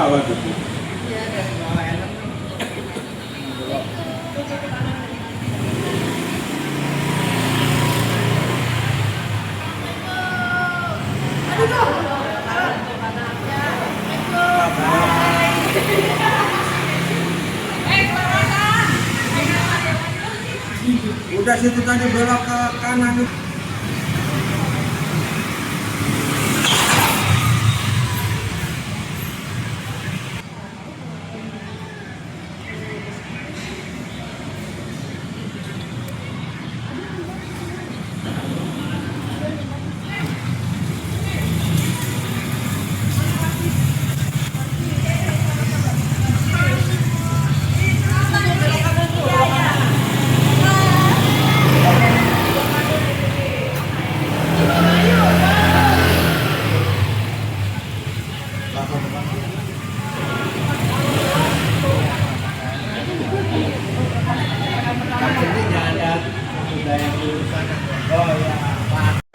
bawah gitu. Iya, dari bawah helm. Udah situ tadi belok ke kanan. Oh ya, Pak.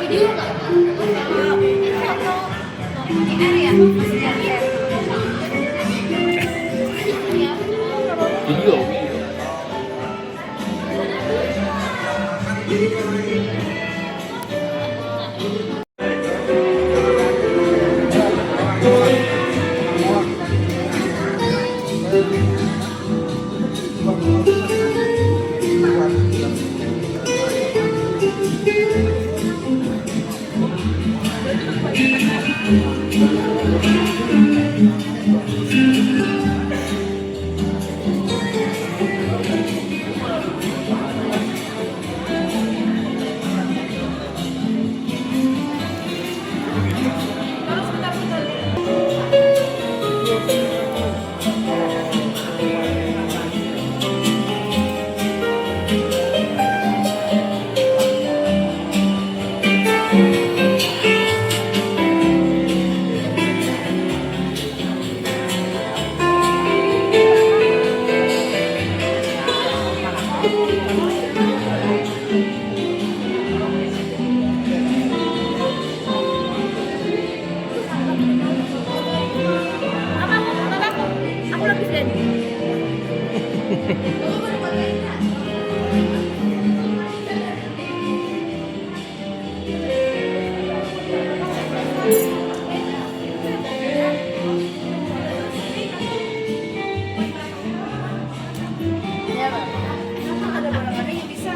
Video nggak? VR ya? Video. Aku lagi friend. Ada barang-barang yang bisa.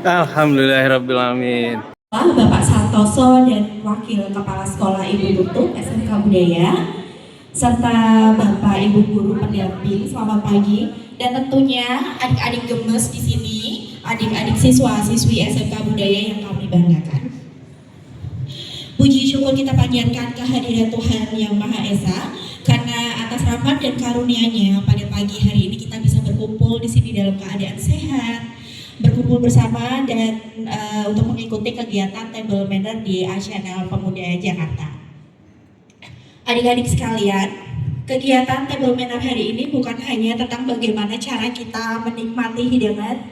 Alhamdulillahirrabbilalamin. Bapak Santoso dan Wakil Kepala Sekolah Ibu Tutuk SMK Budaya, serta Bapak Ibu Guru pendamping, selamat pagi. Dan tentunya adik-adik gemes di sini, adik-adik siswa-siswi SMK Budaya yang kami banggakan. Puji syukur kita panjatkan kehadiran Tuhan Yang Maha Esa, karena atas rahmat dan karunia-Nya pada pagi hari ini kita bisa berkumpul di sini dalam keadaan sehat, berkumpul bersama dan untuk mengikuti kegiatan table manner di Nasional Pemuda Jakarta. Adik-adik sekalian, kegiatan table manner hari ini bukan hanya tentang bagaimana cara kita menikmati hidangan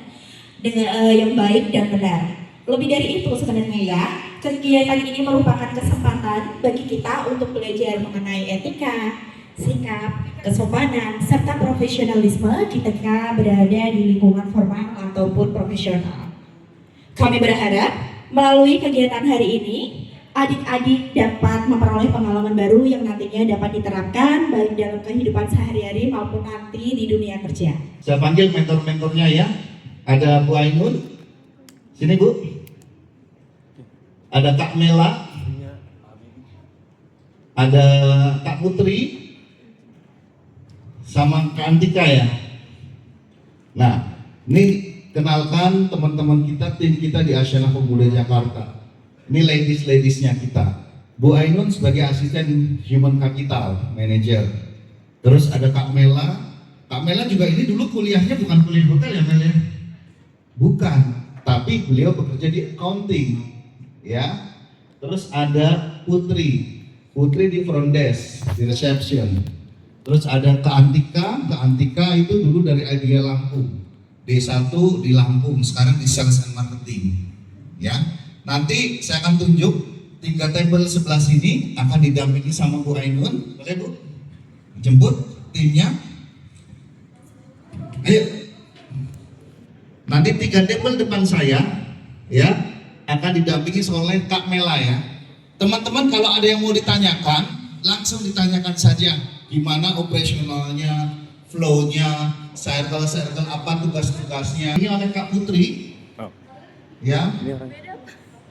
dengan yang baik dan benar. Lebih dari itu sebenarnya ya, kegiatan ini merupakan kesempatan bagi kita untuk belajar mengenai etika, sikap, kesopanan, serta profesionalisme ketika berada di lingkungan formal ataupun profesional. Kami berharap melalui kegiatan hari ini, adik-adik dapat memperoleh pengalaman baru yang nantinya dapat diterapkan baik dalam kehidupan sehari-hari maupun nanti di dunia kerja. Saya panggil mentor-mentornya ya. Ada Bu Ainun, sini Bu. Ada Kak Mela, ada Kak Putri, sama Kak Antika ya. Nah, ini kenalkan teman-teman kita, tim kita di Nasional Pemuda Jakarta. Ini ladies-ladiesnya kita. Bu Ainun sebagai asisten Human Capital Manager. Terus ada Kak Mela. Kak Mela juga ini dulu kuliahnya bukan kuliah hotel ya Mel ya? Bukan, tapi beliau bekerja di accounting ya. Terus ada Putri. Putri di front desk, di reception. Terus ada Kak Antika. Kak Antika itu dulu dari Idea Lampung, D1 di Lampung, sekarang di Sales and Marketing ya. Nanti saya akan tunjuk 3 table sebelah sini akan didampingi sama Bu Ainun. Boleh Bu? Jemput timnya. Ayo. Nanti 3 table depan saya ya akan didampingi oleh Kak Mela ya. Teman-teman kalau ada yang mau ditanyakan, langsung ditanyakan saja gimana operasionalnya, flow-nya, circle apa tugas-tugasnya. Ini oleh Kak Putri. Ya.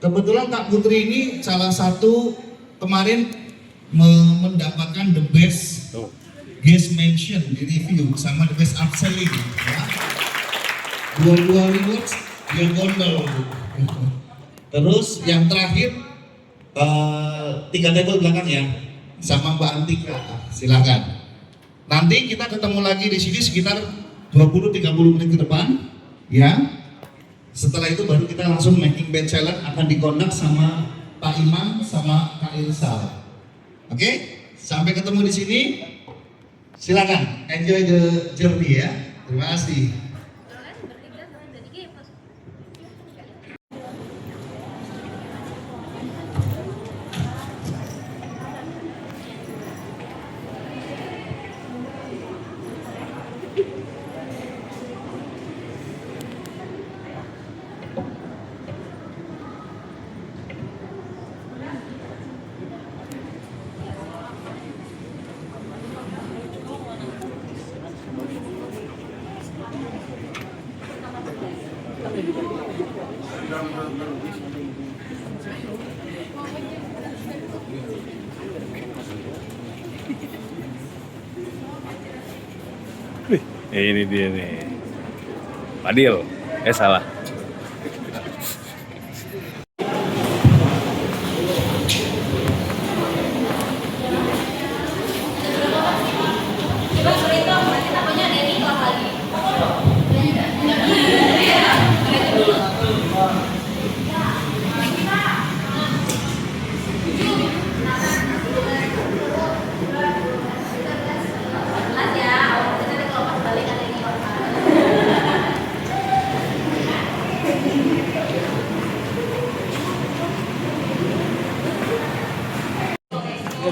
Kebetulan Kak Putri ini salah satu kemarin mendapatkan the best guest mention di review sama the best upselling ya. Dua rewards dia gondol. Terus yang terakhir 3 table belakang ya sama Mbak Antika, silakan. Nanti kita ketemu lagi di sini sekitar 20-30 menit ke depan ya. Setelah itu baru kita langsung making band challenge akan dikondak sama Pak Imam sama Kak Ilsa. Oke, sampai ketemu di sini. Silakan enjoy the journey ya. Terima kasih. Ini dia nih, Fadil. Salah.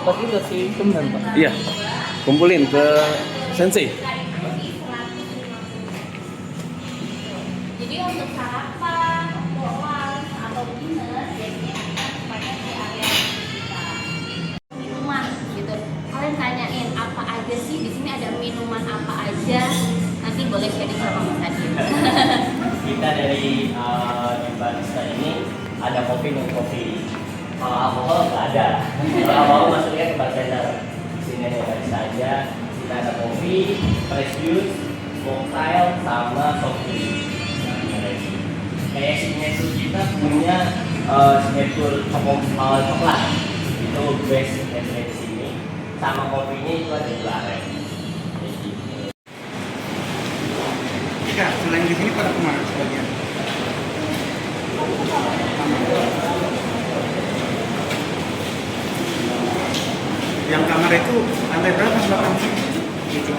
Pagi udah si Kemban, Pak. Iya, kumpulin ke Sensei. Jadi untuk sarapan, lunch atau dinner biasanya kita tempatnya di area kita. dari di barista ini ada kopi non kopi. Kalau alkohol nggak ada. Kalau alkohol masuknya ke bartender. Di sini hanya barista aja. Kita ada kopi, fresh juice, mocktail, sama soft drink. Kayak signature kita punya signature coklat. Itu best signature di sini. Sama kopinya itu ada gula aren. Ika, selain di sini pada kemana sebagian? Yang kamar itu lantai berapa belakang? Gitu.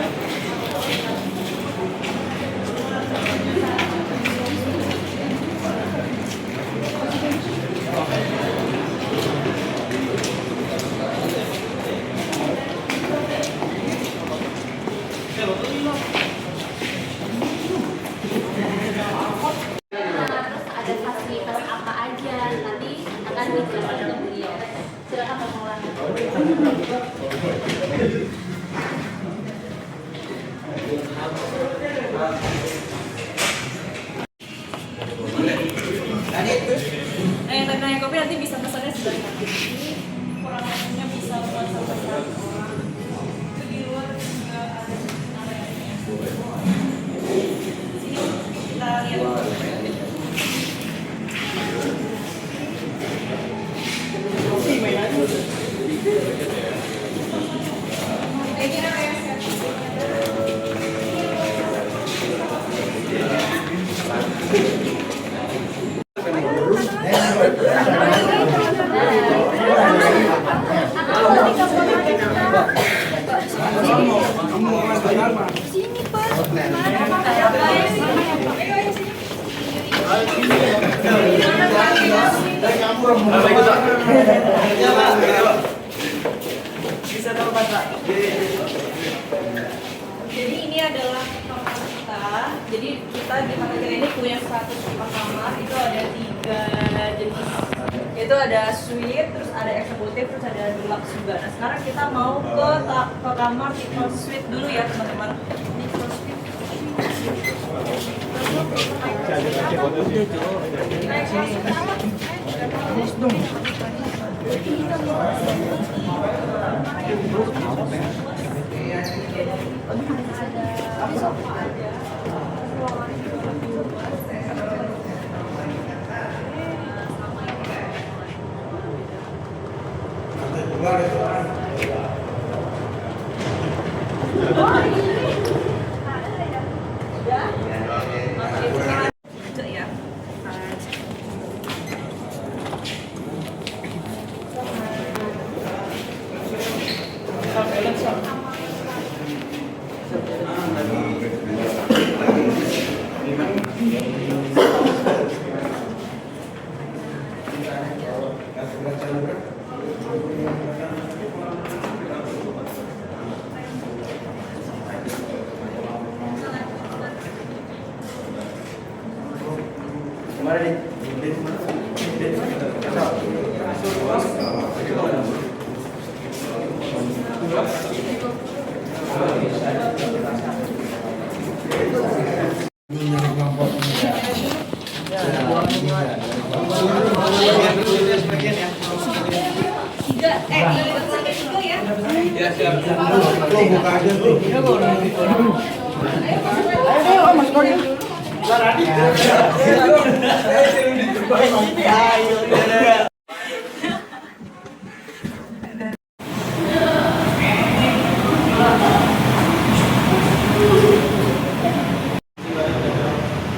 Terus ada fasilitas apa aja nanti akan dijelaskan ke beliau. Silakan Pak Maulana. Yang tadi kopi nanti bisa pesannya sebelah kanan. Ini kurang lebihnya bisa buat sampai 100 orang. Itu di luar juga ada areanya. Sini kita lihat. Jadi ini adalah kamar kita. Jadi kita di hotel ini punya 104 kamar. Itu ada 3 jenis. Itu ada suite, terus ada eksekutif, terus ada deluxe juga. Nah sekarang kita mau ke kamar tipe suite dulu ya teman-teman. Tipe suite.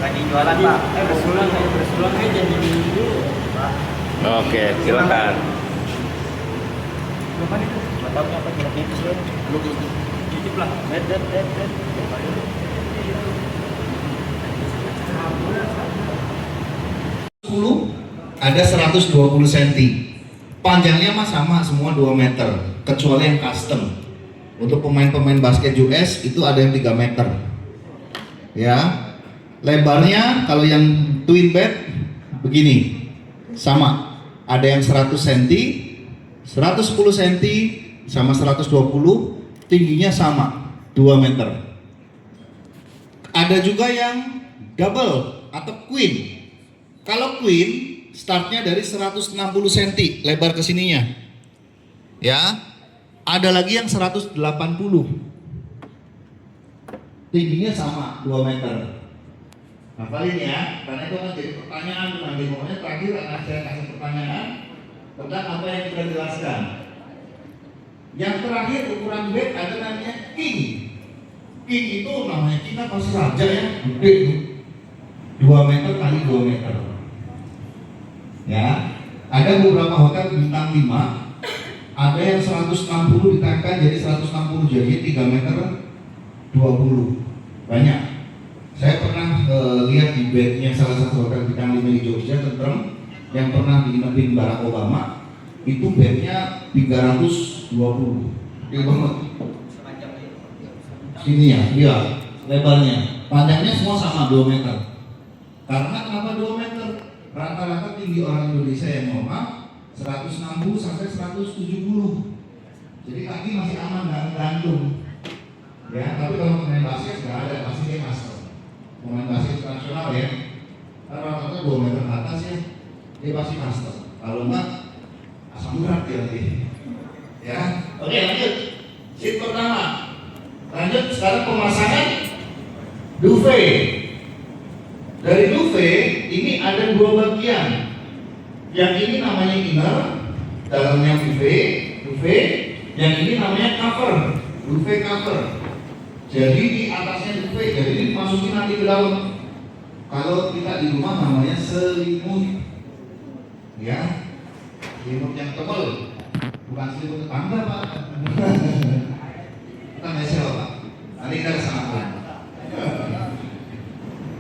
Lagi jualan Pak. Berulang jadi dulu Pak. Oke, silakan. Laptopnya apa geraknya itu sih? Titip lah. Dead. Ada 120 cm. Panjangnya mah sama semua 2 meter, kecuali yang custom. Untuk pemain-pemain basket US itu ada yang 3 meter. Ya. Lebarnya kalau yang twin bed begini. Sama. Ada yang 100 cm, 110 cm sama 120, tingginya sama 2 meter. Ada juga yang double atau queen. Kalau queen startnya dari 160 cm lebar ke sininya. Ya. Ada lagi yang 180. Tingginya sama 2 meter. Hafalin ya, karena itu akan jadi pertanyaan nanti. Pokoknya terakhir akan saya kasih pertanyaan tentang apa yang kita jelaskan. Yang terakhir ukuran bed ada namanya king. King itu namanya kita pasti raja ya, gede tuh. 2 meter kali 2 meter. Ya, ada beberapa hotel bintang 5, ada yang 160 ditempel jadi 160 jadi 3 meter 20. Banyak. Saya pernah lihat di bednya salah satu hotel bintang 5 di Jogja, tentrem, yang pernah diinepin Barack Obama, itu bednya 320. Gede banget. Sini ya, iya, lebarnya. Panjangnya semua sama 2 meter. Karena kenapa 2 meter? Rata-rata tinggi orang Indonesia yang normal 160 sampai 170. Jadi kaki masih aman, nggak gantung. Ya, tapi kalau pemain basket nggak ada, pasti dia master. Pemain basket internasional ya, rata-rata 2 meter ke atas ya, dia pasti master. Kalau enggak, asam urat dia nanti. Ya, oke lanjut. Sheet pertama. Lanjut sekarang pemasangan duvet. Dari duvet ini ada 2 bagian. Yang ini namanya inner, dalamnya duvet. Yang ini namanya cover, duvet cover. Jadi di atasnya duvet, jadi ini masukin nanti ke dalam. Kalau kita di rumah namanya selimut, ya, selimut yang tebal, bukan selimut tetangga pak. Kita mesel pak. Nanti kita kesana pak.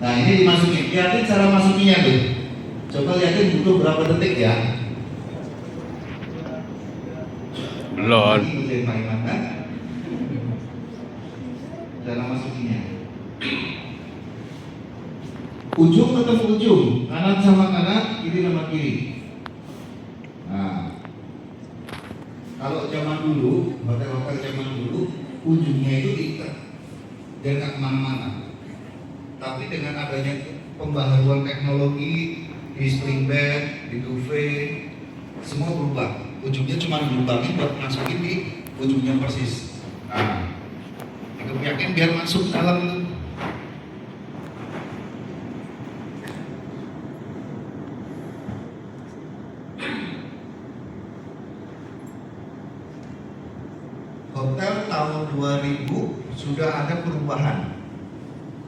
Nah ini dimasukin, lihatin cara masukinnya tuh. Coba lihatin butuh berapa detik ya. Belum. Cara masukinnya. Ujung ketemu ujung, kanan sama kanan, kiri sama kiri. Nah, kalau zaman dulu, hotel-hotel zaman dulu, ujungnya itu diikat, dia nggak kemana-mana. Tapi dengan adanya pembaharuan teknologi di spring bed, di duvet, semua berubah. Ujungnya cuma dilubangin buat masukin di ujungnya persis. Nah, aku yakin biar masuk dalam itu. Hotel tahun 2000 sudah ada perubahan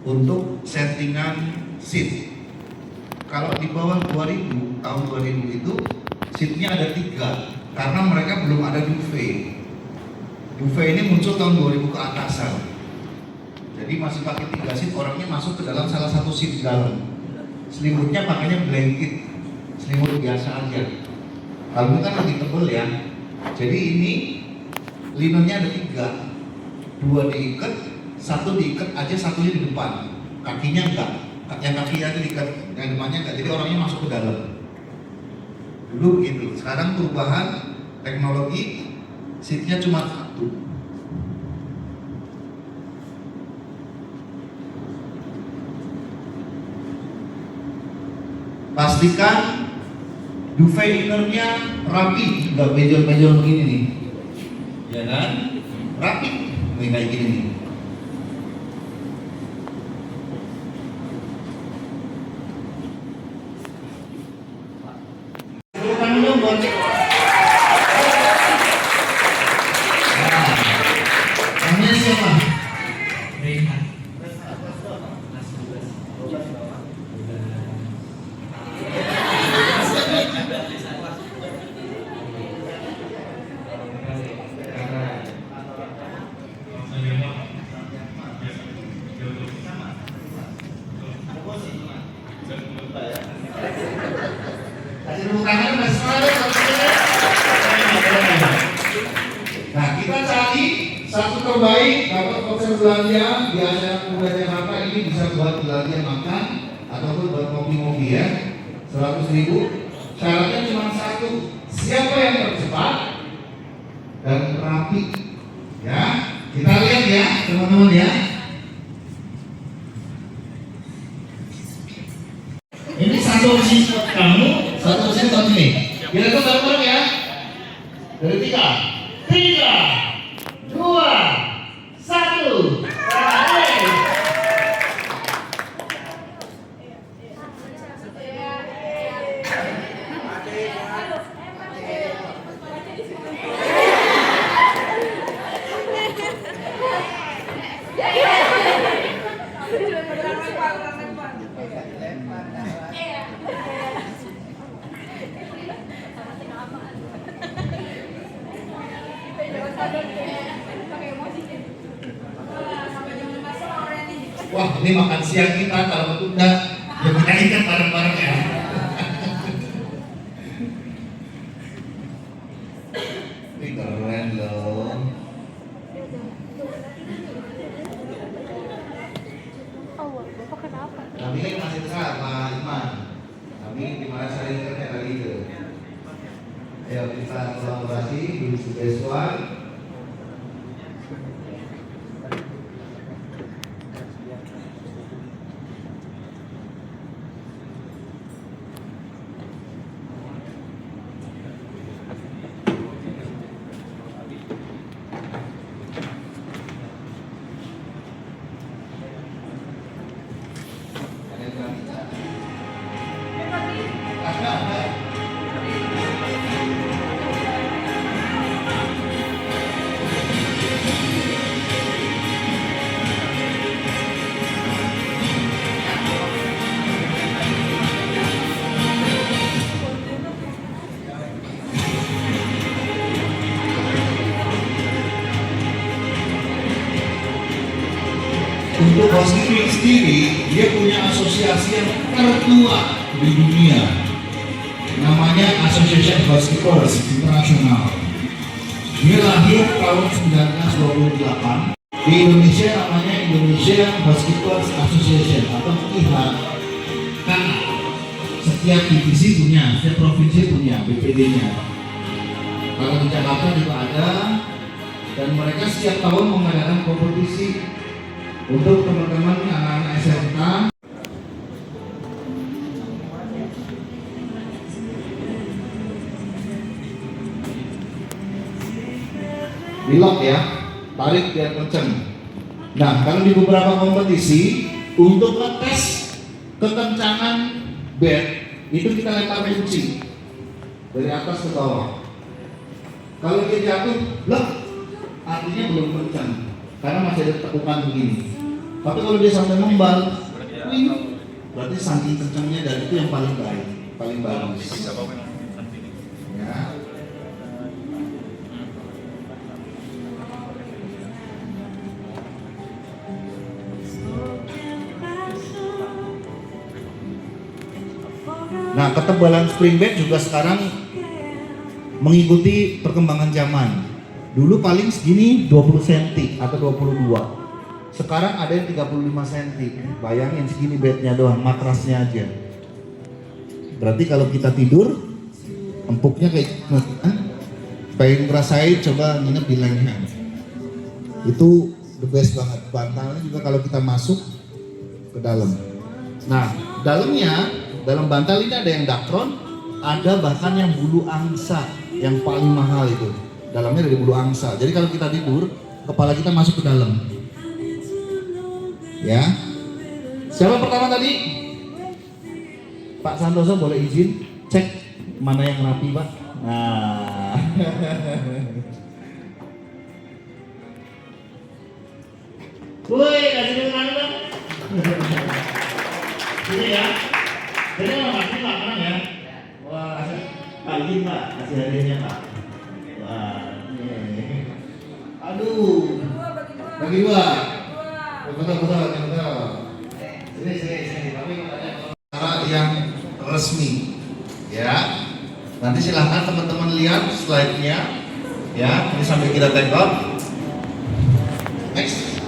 untuk settingan seat. Kalau di bawah 2000, tahun 2000 itu seatnya ada 3 karena mereka belum ada duvet. Duvet ini muncul tahun 2000 ke atasan. Jadi masih pakai 3 seat, orangnya masuk ke dalam salah satu seat di dalam. Selimutnya pakainya blanket, selimut biasa aja. Kalau kan lebih tebal ya. Jadi ini linennya ada 3, 2 diikat, 1 diikat aja, satunya di depan. Kakinya enggak, yang kakinya itu diikat, yang depannya enggak. Jadi orangnya masuk ke dalam. Dulu begitu. Sekarang perubahan teknologi, seatnya cuma 1. Pastikan duvet innernya rapi, nggak benjol-benjol begini nih, ya kan? Rapi, kayak gini nih. Buat namanya siapa? Rehan. Kasih tepuk tangan, Mas Malik. Nah, kita cari satu terbaik dapat voucher belanja di acara Pemuda Jakarta. Ini bisa buat belanja makan ataupun buat kopi-kopi ya. 100.000. Syaratnya cuma 1. Siapa yang tercepat dan rapi? Ya, kita lihat ya, teman-teman ya. Dari 3, 2, 1. Wah, ini makan siang kita kalau tunda, ya kita ikat bareng-bareng ya. Ini keren loh. Kami ini masih besar, Pak Iman. Kami di mana saya internet kali itu. Ayo kita kolaborasi di Sudeswa. Untuk Housekeeping sendiri, dia punya asosiasi yang tertua di dunia. Namanya Association of Housekeepers International. Dia lahir tahun 1928. Di Indonesia namanya Indonesia Housekeepers Association atau IHK. Setiap divisi punya, setiap provinsi punya BPD-nya. Kalau di Jakarta juga ada, dan mereka setiap tahun mengadakan kompetisi untuk teman-teman anak-anak SMK. Di lock ya, tarik biar kenceng. Nah, kalau di beberapa kompetisi untuk ngetes kekencangan bed itu kita lempar kunci dari atas ke bawah. Kalau dia jatuh, blok, artinya belum kencang karena masih ada tekukan begini. Tapi kalau dia sampai membal, wih, berarti saking kencangnya dan itu yang paling baik, paling bagus. Ya. Nah, ketebalan spring bed juga sekarang mengikuti perkembangan zaman. Dulu paling segini 20 cm atau 22. Sekarang ada yang 35 cm. Bayangin segini bednya doang, matrasnya aja. Berarti kalau kita tidur, empuknya kayak pengen ngerasain, coba nginep di Langham. Itu the best banget. Bantalnya juga kalau kita masuk ke dalam. Nah, dalam bantal ini ada yang dakron, ada bahkan yang bulu angsa yang paling mahal itu. Dalamnya dari bulu angsa. Jadi kalau kita tidur, kepala kita masuk ke dalam. Ya. Siapa pertama tadi? Pak Santoso boleh izin cek mana yang rapi, Pak? Nah. Woi, kasih tangan dong. Ini ya. Jadi makasih Pak, menang ya. Wah, Pak izin Pak, kasih hadiahnya Pak. Wah, ini. Aduh. Bagi dua. Betul. Sini. Tapi cara yang resmi, ya. Nanti silahkan teman-teman lihat slide-nya, ya. Ini sambil kita tengok. Next.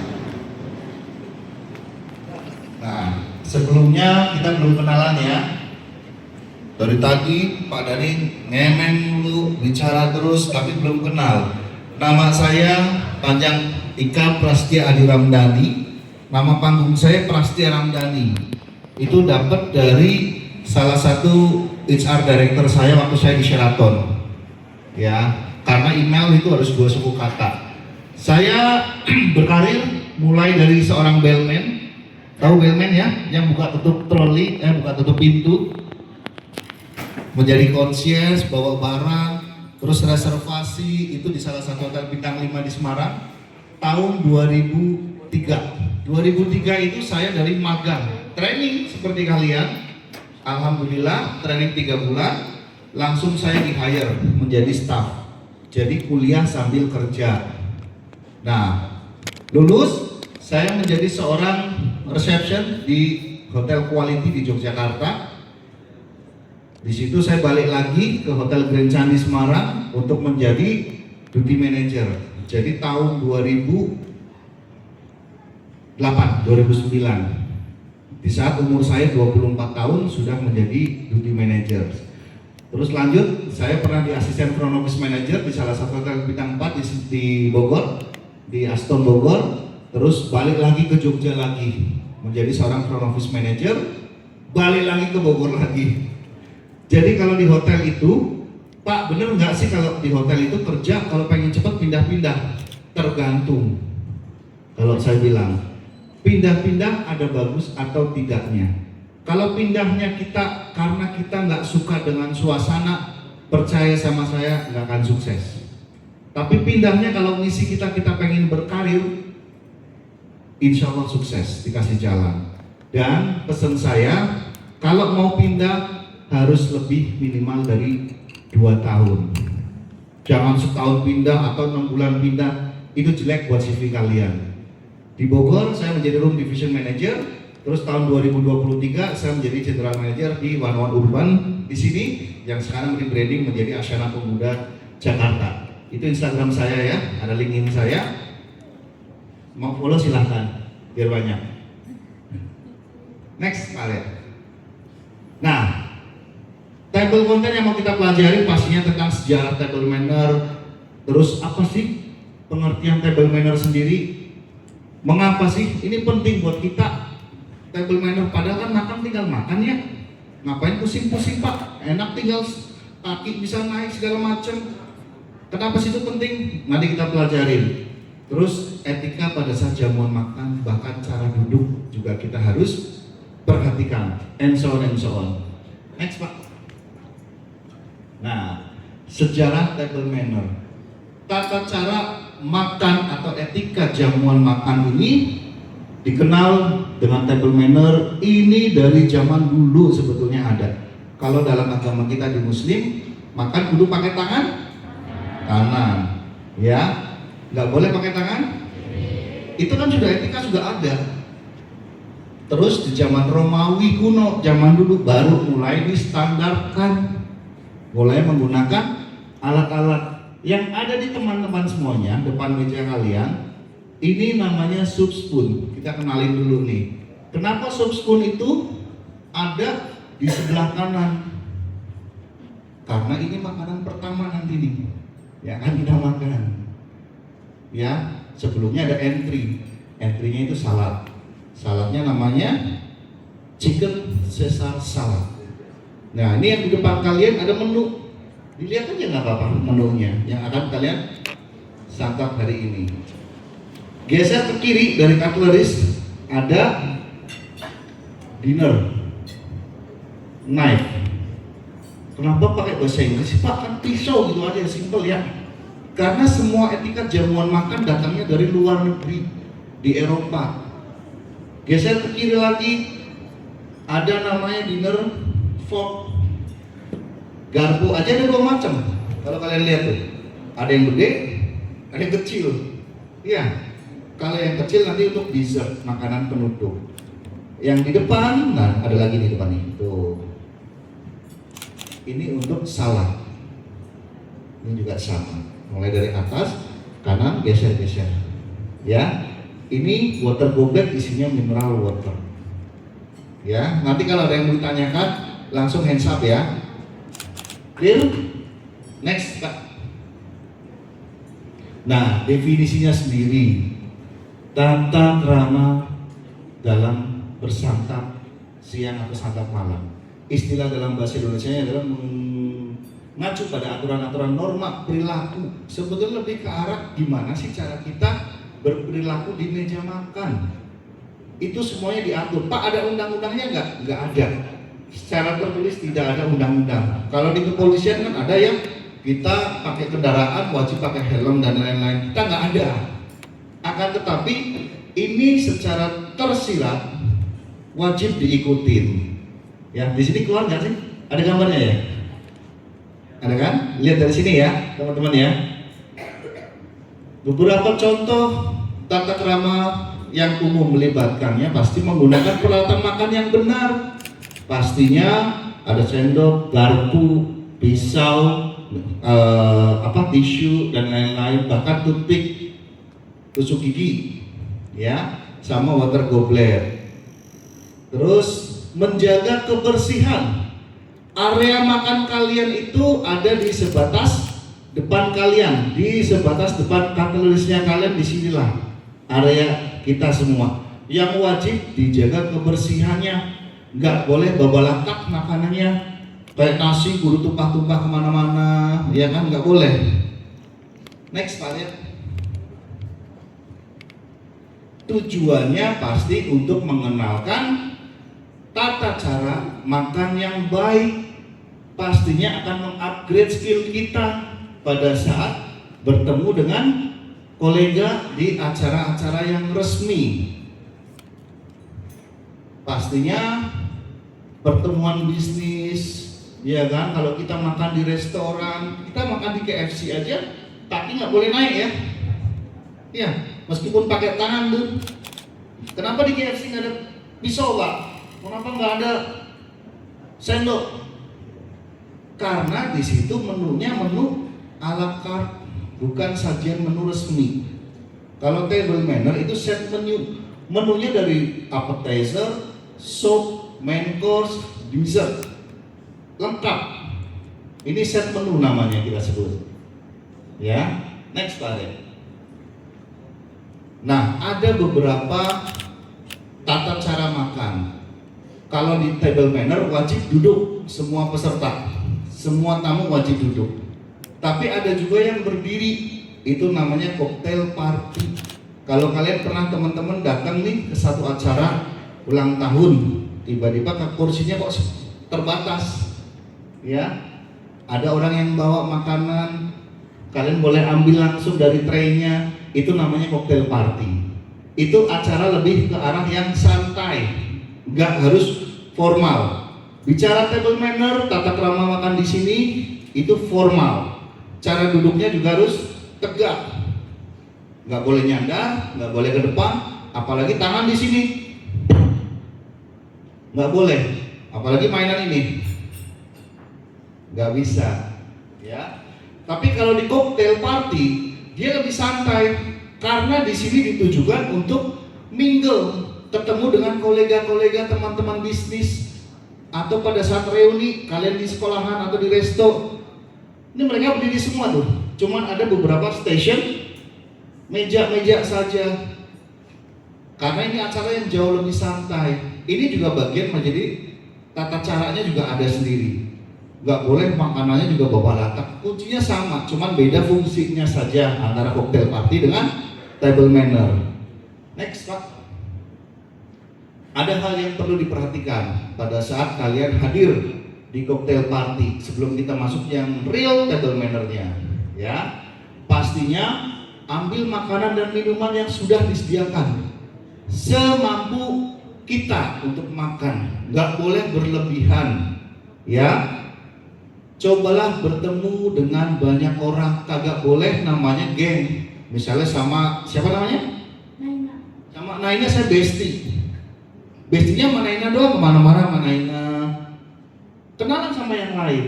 Nah, sebelumnya kita belum kenalan ya. Dari tadi Pak Dhani ngemen dulu, bicara terus, tapi belum kenal. Nama saya panjang Ika Prastia Adi Ramdhani. Nama panggung saya Prastia Ramdhani. Itu dapat dari salah satu HR director saya waktu saya di Sheraton. Ya, karena email itu harus 2 suku kata. Saya berkarir mulai dari seorang bellman. Tahu bellman ya, yang buka tutup troli, buka tutup pintu, menjadi concierge, bawa barang, terus reservasi itu di salah satu hotel bintang 5 di Semarang tahun 2003. 2003 itu saya dari magang, training seperti kalian. Alhamdulillah training 3 bulan, langsung saya di hire menjadi staff. Jadi kuliah sambil kerja. Nah, lulus saya menjadi seorang reception di Hotel Quality di Yogyakarta. Di situ saya balik lagi ke Hotel Grand Candi Semarang untuk menjadi duty manager. Jadi tahun 2009. Di saat umur saya 24 tahun sudah menjadi duty manager. Terus lanjut, saya pernah di asisten front office manager di salah satu hotel bintang 4 di Bogor, di Aston Bogor. Terus balik lagi ke Jogja lagi menjadi seorang front office manager, balik lagi ke Bogor lagi. Jadi kalau di hotel itu, Pak, bener nggak sih kalau di hotel itu kerja kalau pengen cepat pindah-pindah? Tergantung. Kalau saya bilang pindah-pindah ada bagus atau tidaknya. Kalau pindahnya kita karena kita nggak suka dengan suasana, percaya sama saya nggak akan sukses. Tapi pindahnya kalau misi kita pengen berkarir, insya Allah sukses, dikasih jalan. Dan pesan saya, kalau mau pindah harus lebih minimal dari 2 tahun. Jangan setahun pindah atau 6 bulan pindah, itu jelek buat CV kalian. Di Bogor saya menjadi room division manager, terus tahun 2023 saya menjadi general manager di One One Urban di sini, yang sekarang rebranding menjadi Asyana Pemuda Jakarta. Itu Instagram saya ya, ada LinkedIn saya. Mau follow silahkan, biar banyak. Next kalian. Nah, table content yang mau kita pelajari pastinya tentang sejarah table manner. Terus apa sih pengertian table manner sendiri? Mengapa sih ini penting buat kita? Table manner, padahal kan makan tinggal makan ya. Ngapain pusing-pusing Pak? Enak tinggal kaki bisa naik segala macam. Kenapa sih itu penting? Nanti kita pelajarin. Terus etika pada saat jamuan makan, bahkan cara duduk juga kita harus perhatikan, and so on and so on. Next Pak. Nah, sejarah table manner. Tata cara makan atau etika jamuan makan ini dikenal dengan table manner ini dari zaman dulu sebetulnya ada. Kalau dalam agama kita di Muslim, makan kudu pakai tangan kanan, ya. Nggak boleh pakai tangan. Itu kan sudah etika sudah ada. Terus di zaman Romawi kuno, zaman dulu baru mulai distandarkan, mulai menggunakan alat-alat yang ada di teman-teman semuanya depan meja kalian. Ini namanya soup spoon. Kita kenalin dulu nih. Kenapa soup spoon itu ada di sebelah kanan? Karena ini makanan pertama nanti nih, ya kan kita makan. Ya, sebelumnya ada entry. Entry-nya itu salad. Saladnya namanya chicken Caesar salad. Nah, ini yang di depan kalian ada menu. Dilihat aja nggak apa-apa menunya yang akan kalian santap hari ini. Geser ke kiri dari cutleries ada dinner knife. Kenapa pakai bahasa Inggris? Pak, kan pisau gitu aja, simple ya. Karena semua etika jamuan makan datangnya dari luar negeri, di Eropa. Geser ke kiri lagi, ada namanya dinner fork. Garpu aja ada 2 macam. Kalau kalian lihat tuh, ada yang gede, ada yang kecil. Iya, kalau yang kecil nanti untuk dessert, makanan penutup. Yang di depan, nah ada lagi di depan ini. Tuh, ini untuk salad. Ini juga sama. Mulai dari atas, kanan, geser-geser. Ya, ini water goblet isinya mineral water. Ya, nanti kalau ada yang mau ditanyakan, langsung hands up ya. Clear? Next, Pak. Nah, definisinya sendiri. Tata krama dalam bersantap siang atau santap malam. Istilah dalam bahasa Indonesia adalah ngacu pada aturan-aturan norma perilaku. Sebetulnya lebih ke arah gimana sih cara kita berperilaku di meja makan. Itu semuanya diatur. Pak, ada undang-undangnya nggak? Nggak ada. Secara tertulis tidak ada undang-undang. Kalau di kepolisian kan ada yang kita pakai kendaraan wajib pakai helm dan lain-lain. Kita nggak ada. Akan tetapi ini secara tersirat wajib diikutin. Ya, di sini keluar nggak sih? Ada gambarnya ya? Ada kan? Lihat dari sini ya, teman-teman ya. Beberapa contoh tata krama yang umum melibatkannya pasti menggunakan peralatan makan yang benar. Pastinya ada sendok, garpu, pisau, tisu dan lain-lain, bahkan toothpick, tusuk gigi, ya, sama water goblet. Terus menjaga kebersihan. Area makan kalian itu ada di sebatas depan kalian, di sebatas depan katelisnya kalian, disinilah area kita semua. Yang wajib dijaga kebersihannya. Nggak boleh babalatak makanannya, kayak nasi kudu tumpah-tumpah kemana-mana, ya kan, nggak boleh. Next Pak, lihat. Tujuannya pasti untuk mengenalkan tata cara makan yang baik. Pastinya akan mengupgrade skill kita pada saat bertemu dengan kolega di acara-acara yang resmi. Pastinya pertemuan bisnis, ya kan, kalau kita makan di restoran, kita makan di KFC aja, kaki nggak boleh naik ya. Ya, meskipun pakai tangan tuh. Kenapa di KFC nggak ada pisau Pak? Kenapa nggak ada sendok? Karena di situ menunya menu ala carte, bukan sajian menu resmi. Kalau table manner itu set menu, menunya dari appetizer, soup, main course, dessert, lengkap. Ini set menu namanya kita sebut. Ya, next Pak. Nah, ada beberapa tata cara makan. Kalau di table manner wajib duduk semua peserta, semua tamu wajib duduk. Tapi ada juga yang berdiri, itu namanya cocktail party. Kalau kalian pernah teman-teman datang nih ke satu acara ulang tahun, tiba-tiba kursinya kok terbatas, ya, ada orang yang bawa makanan, kalian boleh ambil langsung dari traynya, itu namanya cocktail party. Itu acara lebih ke arah yang santai, nggak harus formal. Bicara table manner, tata krama makan di sini itu formal. Cara duduknya juga harus tegak, nggak boleh nyandar, nggak boleh ke depan, apalagi tangan di sini. Nggak boleh, apalagi mainan ini nggak bisa, ya. Tapi kalau di cocktail party dia lebih santai karena di sini ditujukan untuk mingle, ketemu dengan kolega-kolega, teman-teman bisnis, atau pada saat reuni kalian di sekolahan atau di resto. Ini mereka berdiri semua tuh, cuman ada beberapa station meja-meja saja. Karena ini acara yang jauh lebih santai. Ini juga bagian menjadi tata caranya juga ada sendiri. Nggak boleh makanannya juga bawa latak. Kuncinya sama, cuman beda fungsinya saja antara cocktail party dengan table manner. Next Pak. Ada hal yang perlu diperhatikan pada saat kalian hadir di cocktail party sebelum kita masuk yang real table manner-nya. Ya, pastinya ambil makanan dan minuman yang sudah disediakan semampu kita untuk makan, nggak boleh berlebihan, ya. Cobalah bertemu dengan banyak orang, kagak boleh namanya geng. Misalnya sama siapa namanya? Naina. Sama Naina saya bestie. Bestinya sama Naina doang, kemana-mana sama Naina. Kenalan sama yang lain.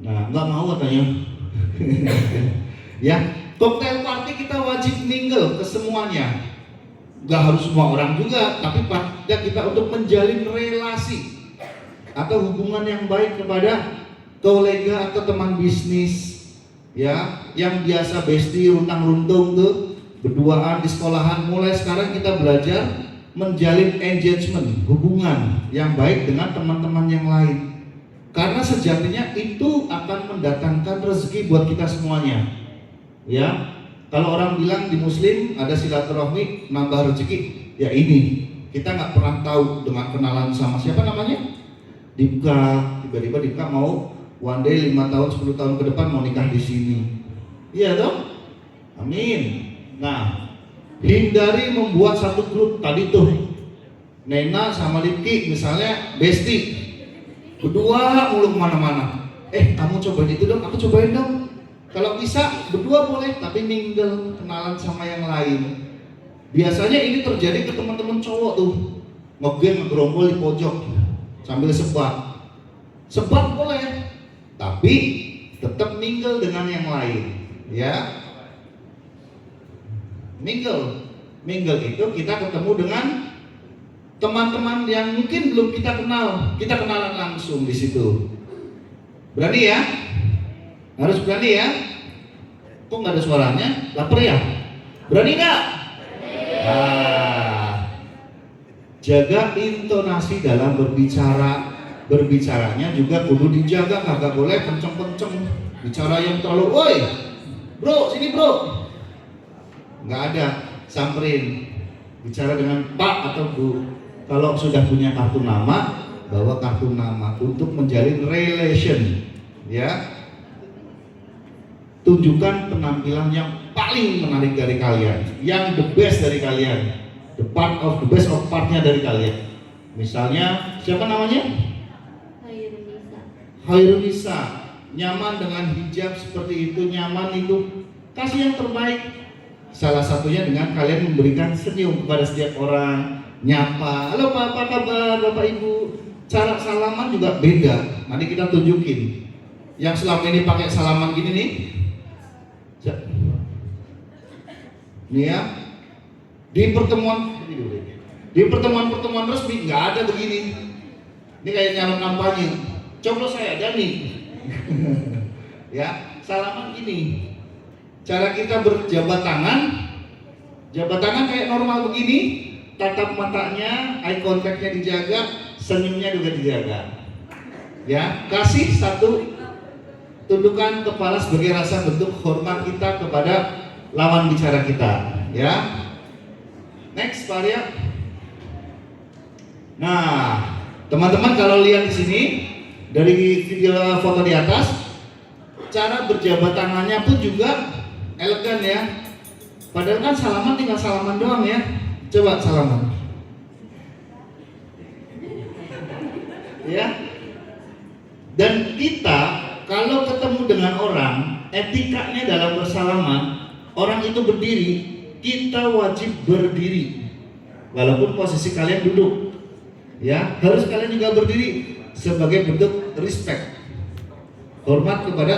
Nah, nggak mau katanya. Ya, cocktail party kita wajib mingle ke semuanya. Gak harus semua orang juga, tapi pada kita untuk menjalin relasi atau hubungan yang baik kepada kolega atau teman bisnis, ya, yang biasa bestie runtang-runtung tuh berduaan di sekolahan. Mulai sekarang kita belajar menjalin engagement, hubungan yang baik dengan teman-teman yang lain. Karena sejatinya itu akan mendatangkan rezeki buat kita semuanya. Ya, kalau orang bilang di Muslim ada silaturahmi nambah rezeki, ya ini kita nggak pernah tahu dengan kenalan sama siapa namanya. Dipka, tiba-tiba Dipka mau one day 5 tahun 10 tahun ke depan mau nikah di sini. Iya dong? Amin. Nah, hindari membuat satu grup tadi tuh. Nena sama Dipki misalnya bestie. Berdua mulu kemana-mana. Kamu cobain itu dong, aku cobain dong. Kalau bisa berdua boleh, tapi mingle, kenalan sama yang lain. Biasanya ini terjadi ke teman-teman cowok tuh, ngegeng ngegerombol di pojok sambil sebat. Sebat boleh, tapi tetap mingle dengan yang lain, ya. Mingle itu kita ketemu dengan teman-teman yang mungkin belum kita kenal, kita kenalan langsung di situ. Berani ya? Harus berani ya? Kok nggak ada suaranya? Lapar ya? Berani nggak? Nah, jaga intonasi dalam berbicara. Berbicaranya juga kudu dijaga, kagak boleh kenceng-kenceng. Bicara yang terlalu, woi, bro, sini bro. Nggak ada, samperin. Bicara dengan Pak atau Bu. Kalau sudah punya kartu nama, bawa kartu nama untuk menjalin relation, ya. Tunjukkan penampilan yang paling menarik dari kalian, yang the best dari kalian, the best of partnya dari kalian. Misalnya siapa namanya? Hairunisa. Nyaman dengan hijab seperti itu, nyaman itu, kasih yang terbaik. Salah satunya dengan kalian memberikan senyum kepada setiap orang. Nyapa, halo Pak, apa kabar Bapak Ibu? Cara salaman juga beda. Nanti kita tunjukin. Yang selama ini pakai salaman gini nih, nih ya. Di pertemuan resmi nggak ada begini. Ini kayak nyalon kampanye. Coblos saya Dani. Ya, salaman gini. Cara kita berjabat tangan kayak normal begini. Tatap matanya, eye contact-nya dijaga, senyumnya juga dijaga. Ya, kasih satu tundukan kepala sebagai rasa bentuk hormat kita kepada lawan bicara kita. Ya. Next, Pak Arya. Nah, teman-teman kalau lihat di sini dari video foto di atas, cara berjabat tangannya pun juga elegan ya. Padahal kan salaman tinggal salaman doang ya. Coba salaman. Ya. Dan kita kalau ketemu dengan orang, etikanya dalam bersalaman, orang itu berdiri, kita wajib berdiri. Walaupun posisi kalian duduk. Ya, harus kalian juga berdiri sebagai bentuk respect. Hormat kepada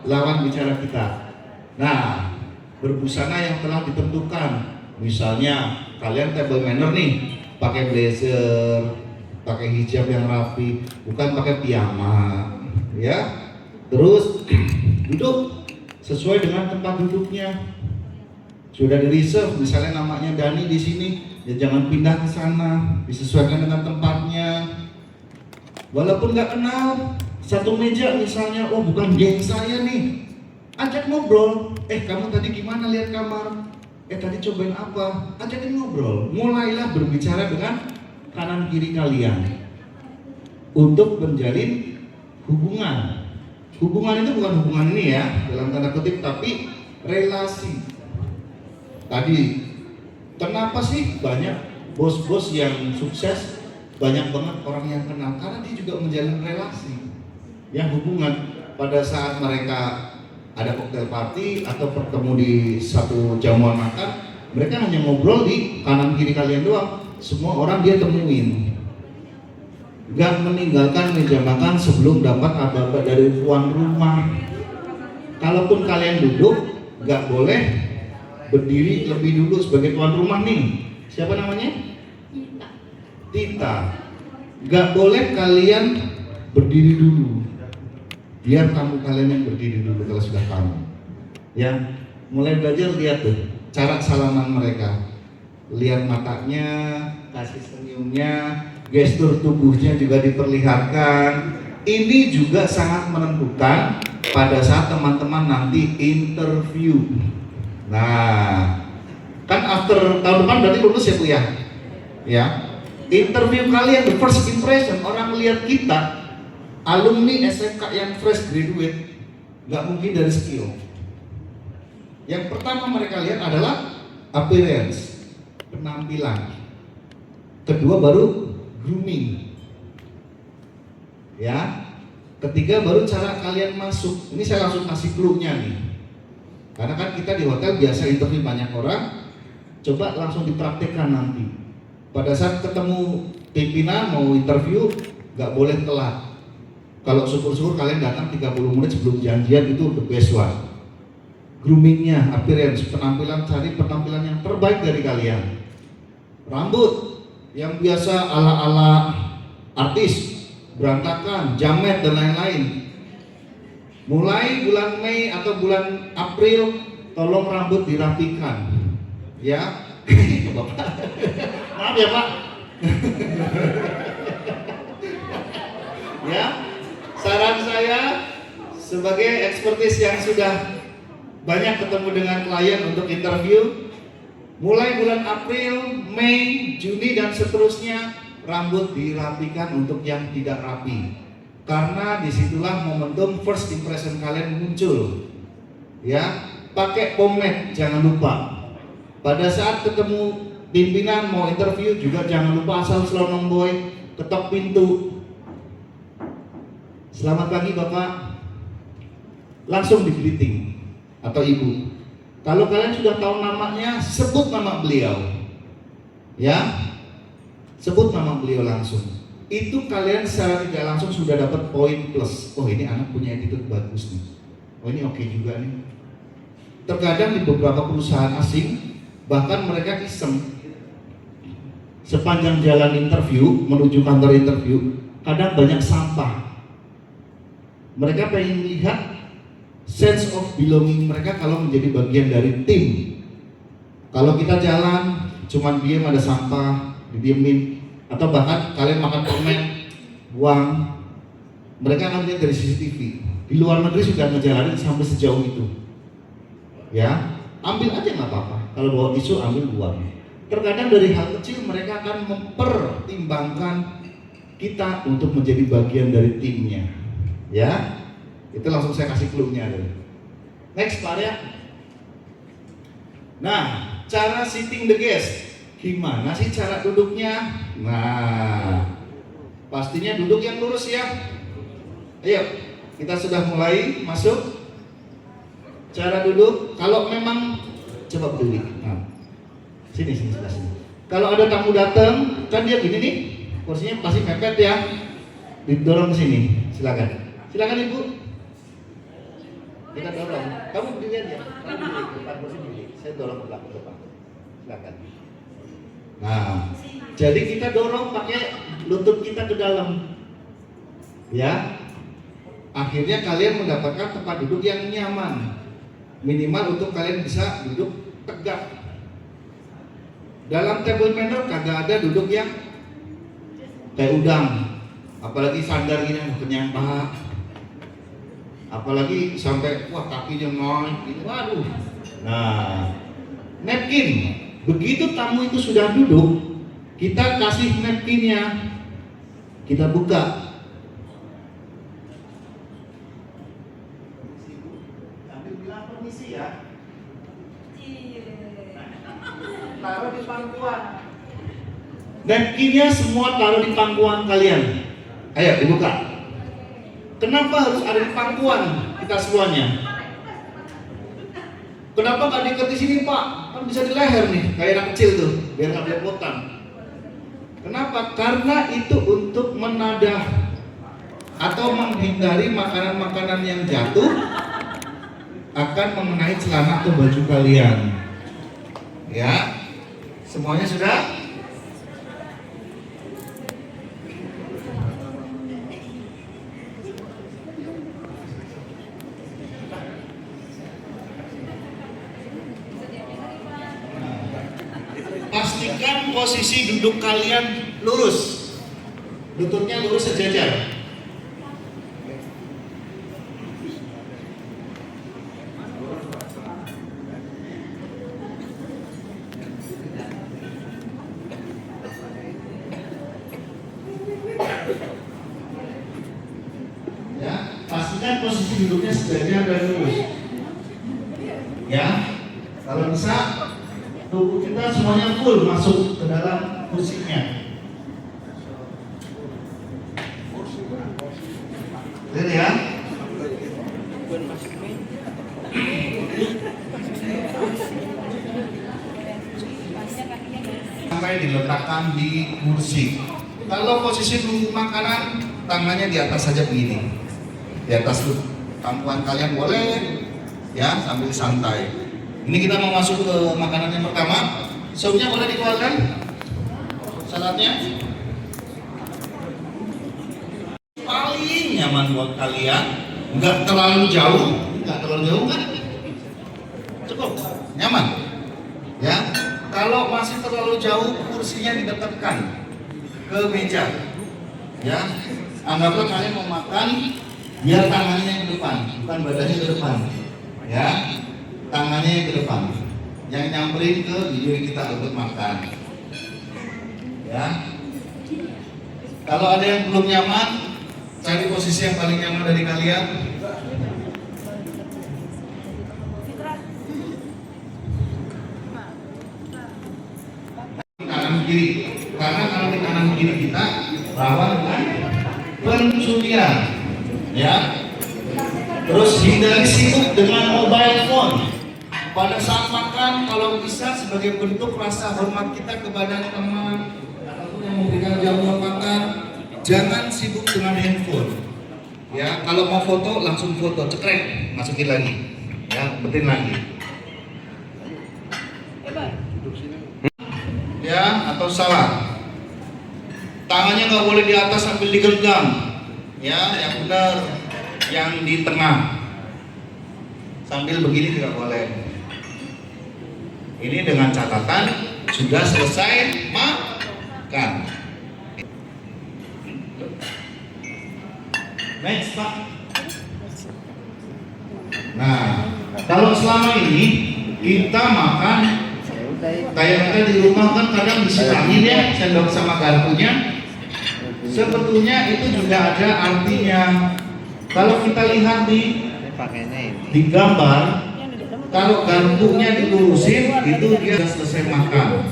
lawan bicara kita. Nah, berbusana yang telah ditentukan. Misalnya kalian table manner nih, pakai blazer, pakai hijab yang rapi, bukan pakai piyama, ya. Terus duduk sesuai dengan tempat duduknya. Sudah di reserve, misalnya namanya Dani di sini, ya jangan pindah ke sana, disesuaikan dengan tempatnya. Walaupun nggak kenal, satu meja misalnya, oh bukan geng saya nih, ajak ngobrol. Kamu tadi gimana lihat kamar? Tadi cobain apa? Ajakin ngobrol. Mulailah berbicara dengan kanan kiri kalian untuk menjalin hubungan. Hubungan itu bukan hubungan ini ya, dalam tanda kutip, tapi relasi. Tadi, kenapa sih banyak bos-bos yang sukses, banyak banget orang yang kenal? Karena dia juga menjalin relasi. Yang hubungan pada saat mereka ada cocktail party atau bertemu di satu jamuan makan, mereka hanya ngobrol di kanan kiri kalian doang. Semua orang dia temuin. Gak meninggalkan meja makan sebelum dapat aba-aba dari tuan rumah. Kalaupun kalian duduk, gak boleh berdiri lebih dulu sebagai tuan rumah nih. Siapa namanya? Tita. Gak boleh kalian berdiri dulu. Biar tamu kalian yang berdiri dulu kalau sudah tamu. Ya, mulai belajar lihat tuh cara salaman mereka. Lihat matanya, kasih senyumnya, gestur tubuhnya juga diperlihatkan. Ini juga sangat menentukan pada saat teman-teman nanti interview. Nah, kan after tahun depan berarti lulus ya Bu ya? Ya. Interview kalian, the first impression, orang lihat kita alumni SMK yang fresh graduate, nggak mungkin dari skill. Yang pertama mereka lihat adalah appearance, penampilan. Kedua baru grooming. Ya. Ketiga baru cara kalian masuk. Ini saya langsung kasih clue-nya nih. Karena kan kita di hotel biasa interview banyak orang, coba langsung dipraktekkan nanti. Pada saat ketemu pimpinan mau interview, nggak boleh telat. Kalau syukur-syukur kalian datang 30 menit sebelum janjian, itu the best one. Groomingnya, appearance, penampilan, cari penampilan yang terbaik dari kalian. Rambut yang biasa ala-ala artis, berantakan, jamet dan lain-lain. Mulai bulan Mei atau bulan April, tolong rambut dirapikan, ya. Bapak, maaf ya Pak. Ya, saran saya sebagai ekspertis yang sudah banyak ketemu dengan klien untuk interview, mulai bulan April, Mei, Juni dan seterusnya, rambut dirapikan untuk yang tidak rapi. Karena disitulah momentum first impression kalian muncul. Ya, pakai pomade jangan lupa. Pada saat ketemu pimpinan mau interview juga jangan lupa asal selonong boy, ketok pintu. Selamat pagi Bapak. Langsung di greeting atau Ibu. Kalau kalian sudah tahu namanya, sebut nama beliau. Ya. Sebut nama beliau langsung. Itu kalian secara tidak langsung sudah dapat poin plus. Oh, ini anak punya attitude bagus nih. Oh, ini oke juga nih. Terkadang di beberapa perusahaan asing, bahkan mereka iseng sepanjang jalan interview menuju kantor interview, kadang banyak sampah. Mereka pengen lihat sense of belonging mereka kalau menjadi bagian dari tim. Kalau kita jalan cuman diam ada sampah didiemin, atau bahkan kalian makan permen buang, mereka akan lihat dari CCTV. Di luar negeri sudah ngejalanin sampai sejauh itu. Ya, ambil aja nggak apa-apa. Kalau bawa tisu ambil buang. Terkadang dari hal kecil mereka akan mempertimbangkan kita untuk menjadi bagian dari timnya. Ya, itu langsung saya kasih clue-nya. Next Pak Arya. Nah, cara sitting the guest. Gimana sih cara duduknya? Nah, pastinya duduk yang lurus ya. Ayo, kita sudah mulai masuk. Cara duduk, kalau memang coba berdiri. Nah, sini sebelah sini. Kalau ada tamu datang, kan dia gini nih, kursinya pasti mepet ya. Didorong ke sini. Silakan. Silakan Ibu. Kita dorong. Kamu berdiri aja. Kamu berdiri, depan kursi berdiri. Saya dorong ke belakang depan. Silakan. Nah, jadi kita dorong pakai lutut kita ke dalam. Ya. Akhirnya kalian mendapatkan tempat duduk yang nyaman. Minimal untuk kalian bisa duduk tegak. Dalam table manner kagak ada duduk yang kayak udang, apalagi sandar gini, kenyang Pak. Apalagi sampai wah kakinya naik gitu, waduh. Nah, napkin. Begitu tamu itu sudah duduk, kita kasih napkinnya, kita buka. Permisi ya. Taruh di pangkuan. Napkinnya semua taruh di pangkuan kalian. Ayo dibuka. Kenapa harus ada di pangkuan kita semuanya? Kenapa nggak diikat di sini Pak? Kan bisa di leher nih, kayak anak kecil tuh, biar nggak belepotan. Kenapa? Karena itu untuk menadah atau menghindari makanan-makanan yang jatuh akan mengenai celana atau baju kalian. Ya, semuanya sudah? Pastikan posisi duduk kalian lurus, lututnya lurus sejajar. pastikan posisi duduknya sejajar dan lurus. Ya, kalau bisa tubuh kita semuanya full masuk ke dalam kursinya. Clear ya? Sampai diletakkan di kursi. Kalau posisi nunggu makanan, tangannya di atas saja begini. Di atas tuh. Pangkuan kalian boleh ya sambil santai. Ini kita mau masuk ke makanan yang pertama. Sopnya boleh dikeluarkan. Saladnya. Paling nyaman buat kalian, nggak terlalu jauh kan? Cukup nyaman. Ya. Kalau masih terlalu jauh, kursinya didekatkan ke meja. Ya, anggaplah kalian mau makan, biar tangannya ke depan, bukan badannya ke depan. Ya, tangannya ke depan. Yang nyamperin ke diri kita untuk makan. Ya. Kalau ada yang belum nyaman, cari posisi yang paling nyaman dari kalian. Kiri, karena kalau di kanan kiri kita rawan dengan pencurian, ya. Terus hindari sibuk dengan mobile phone pada saat makan. Kalau bisa sebagai bentuk rasa hormat kita kepada teman ataupun yang memberikan jamuan makan, jangan sibuk dengan handphone. Ya, kalau mau foto langsung foto, cekrek, masukin lagi, ya, betin lagi. Ya, atau salah. Tangannya nggak boleh di atas sambil digenggam. Ya, yang benar, yang di tengah. Sambil begini tidak boleh. Ini dengan catatan sudah selesai makan. Next, Pak. Nah, kalau selama ini kita makan kayak kita di rumah kan kadang disirangin ya sendok sama garpunya. Sebetulnya itu juga ada artinya. Kalau kita lihat di gambar, kalau garpunya dilurusin itu dia selesai makan.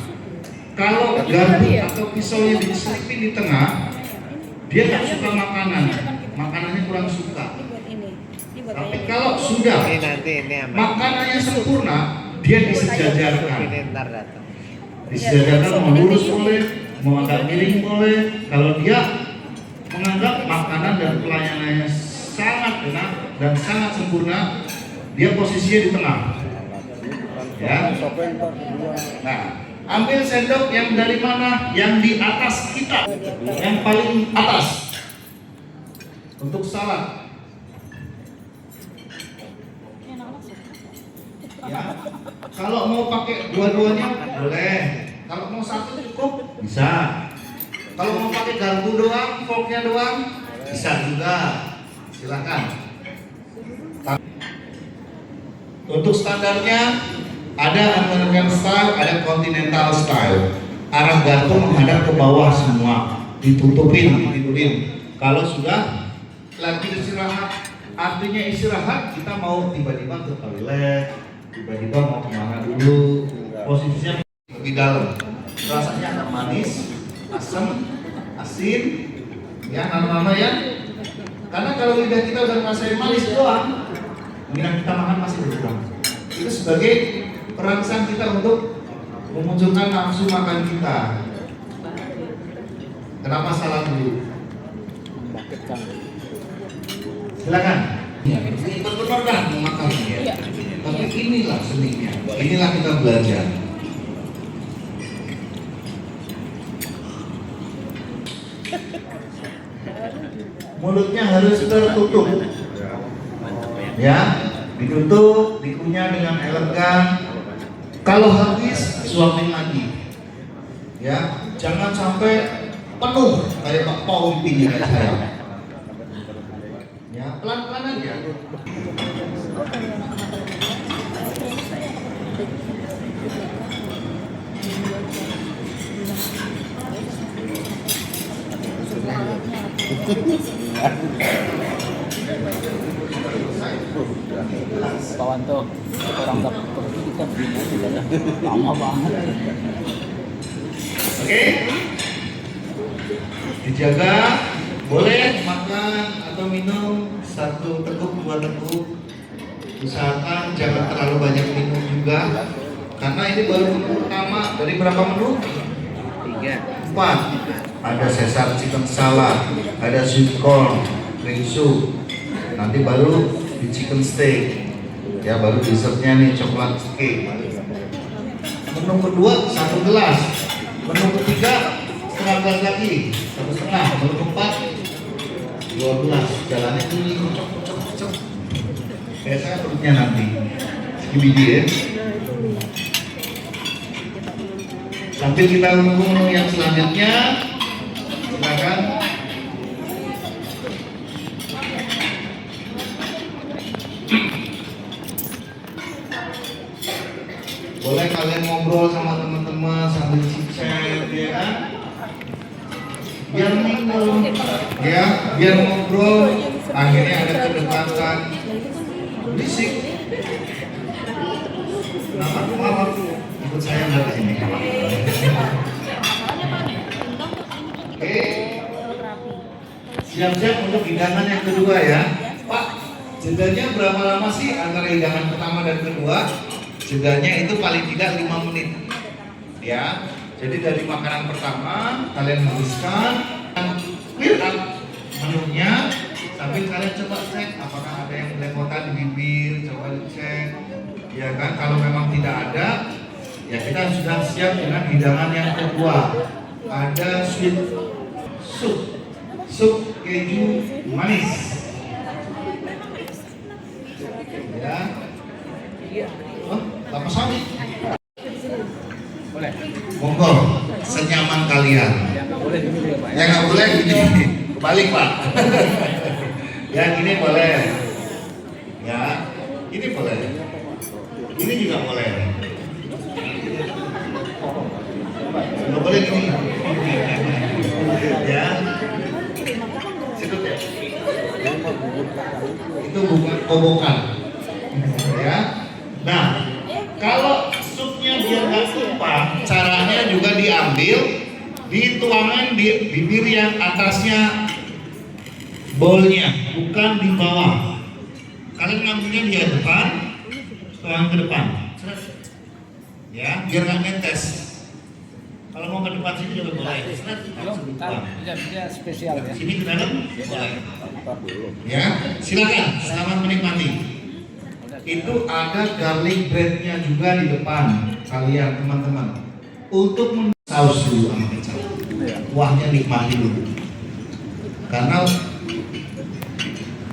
Kalau garpu atau pisaunya diselipin di tengah, dia tak suka makanannya kurang suka. Tapi kalau sudah makanannya sempurna, dia disejajarkan. Disejajarkan mau lurus boleh, mau agak miring boleh. Kalau dia menganggap makanan dan pelayanannya sangat enak dan sangat sempurna, dia posisinya di tengah. Ya. Nah, ambil sendok yang dari mana? Yang di atas kita, yang paling atas. Untuk salad. Ya, kalau mau pakai dua-duanya boleh. Kalau mau satu cukup bisa. Kalau mau pakai garpu doang, forknya doang bisa juga. Silakan. Untuk standarnya ada American style, ada continental style. Arah garpu menghadap ke bawah semua, ditutupin. Kalau sudah lagi istirahat, artinya istirahat kita mau tiba-tiba ke toilet, tiba-tiba mau kemana dulu, posisinya lebih dalam, rasanya agak manis, asam, asin, ya lama-lama ya. Karena kalau lidah kita udah ngerasain manis doang, minat kita makan masih berkurang. Itu sebagai perangsang kita untuk memunculkan nafsu makan kita. Kenapa salah dulu? Silakan. Ya, benar-benar dah mau makan ya. Tapi inilah seninya. Inilah kita belajar. Mulutnya harus tertutup. Ya, ditutup, dikunyah dengan elegan. Kalau habis, suapin lagi. Ya, jangan sampai penuh kayak Pak Paul ini kayak saya. Ya, pelan-pelan aja. contoh orang dapat pergi kita begini aja dah. Lama banget. Oke? Dijaga, boleh makan atau minum 1 teguk 2 teguk. Usahakan jangan terlalu banyak minum juga, karena ini baru menu pertama. Dari berapa menu? 4. Ada Caesar chicken salad, ada sweet corn, cream soup. Nanti baru di chicken steak. Ya, baru dessertnya nih coklat cake. Menu kedua 1 gelas. Menu ketiga setengah gelas lagi, 1,5. Menu keempat 2 gelas. Jalannya ini cocok. Kayak saya perutnya nanti. Skibidi ya. Sambil kita menunggu menu yang selanjutnya, silakan. Boleh kalian ngobrol sama teman-teman sambil chit-chat, ya kan? Biar minum, ya, biar ngobrol. Akhirnya ada kedekatan. Berisik. Maaf, ikut saya dari sini. Oke, siap-siap untuk hidangan yang kedua ya, Pak. Jedanya berapa lama sih antara hidangan pertama dan kedua? Jedanya itu paling tidak 5 menit. Ya, jadi dari makanan pertama kalian habiskan, clear up menunya, sambil kalian coba cek apakah ada yang belepotan di bibir, coba dicek. Ya kan, kalau memang tidak ada, ya kita sudah siap dengan hidangan yang kedua. Ada sweet sup keju manis. Ya. Oh, Bapak Sami. Boleh. Monggo, senyaman kalian. Boleh dulu ya Pak. Ya nggak boleh gini, balik Pak. Ya gini boleh. Ya, ini boleh. Ini juga boleh. Nggak boleh gini. Ya. Sedut ya. Itu bukan kobokan. Ya. Nah, kalau supnya biar nggak tumpah, caranya juga diambil, dituangkan di bibir yang atasnya bowlnya, bukan di bawah. Kalian ngambilnya di depan, tuang ke depan, ya, biar nggak netes. Kalau mau ke depan sini juga boleh. Dia spesial ya. Sini ke dalam, boleh. Ya, silakan. Selamat menikmati. Itu ada garlic breadnya juga di depan kalian teman-teman. Untuk saus dulu sama kecap. Kuahnya nikmati dulu. Karena